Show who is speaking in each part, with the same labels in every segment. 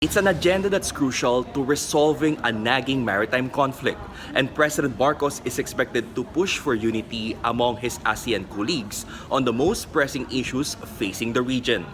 Speaker 1: It's an agenda that's crucial to resolving a nagging maritime conflict, and President Marcos is expected to push for unity among his ASEAN colleagues on the most pressing issues facing the region.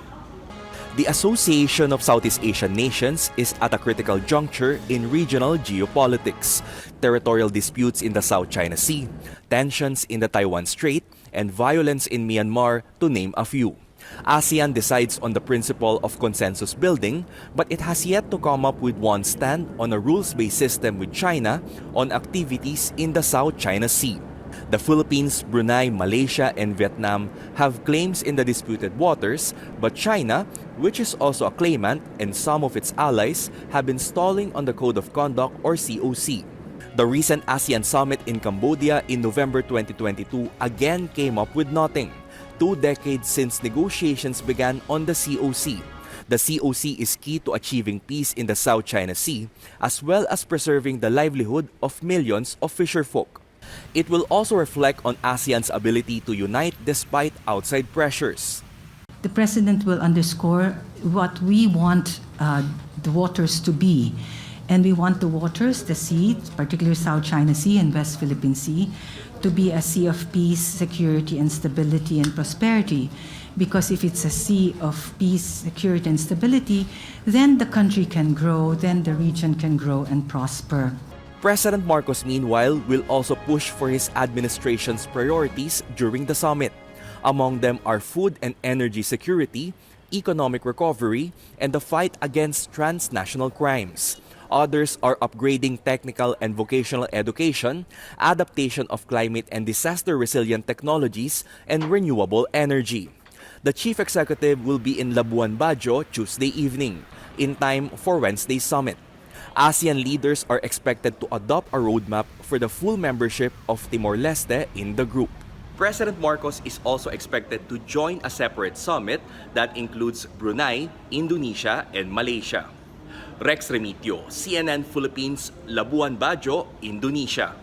Speaker 1: The Association of Southeast Asian Nations is at a critical juncture in regional geopolitics. Territorial disputes in the South China Sea, tensions in the Taiwan Strait, and violence in Myanmar, to name a few. ASEAN decides on the principle of consensus building, but it has yet to come up with one stand on a rules-based system with China on activities in the South China Sea. The Philippines, Brunei, Malaysia, and Vietnam have claims in the disputed waters, but China, which is also a claimant, and some of its allies have been stalling on the Code of Conduct or COC. The recent ASEAN summit in Cambodia in November 2022 again came up with nothing. 2 decades since negotiations began on the COC. The COC is key to achieving peace in the South China Sea, as well as preserving the livelihood of millions of fisherfolk. It will also reflect on ASEAN's ability to unite despite outside pressures.
Speaker 2: The President will underscore what we want the waters to be. And we want the waters, the sea, particularly South China Sea and West Philippine Sea, to be a sea of peace, security, and stability and prosperity. Because if it's a sea of peace, security, and stability, then the country can grow, then the region can grow and prosper.
Speaker 1: President Marcos, meanwhile, will also push for his administration's priorities during the summit. Among them are food and energy security, economic recovery, and the fight against transnational crimes. Others are upgrading technical and vocational education, adaptation of climate and disaster-resilient technologies, and renewable energy. The chief executive will be in Labuan Bajo Tuesday evening, in time for Wednesday's summit. ASEAN leaders are expected to adopt a roadmap for the full membership of Timor-Leste in the group. President Marcos is also expected to join a separate summit that includes Brunei, Indonesia, and Malaysia. Rex Remitio, CNN Philippines, Labuan Bajo, Indonesia.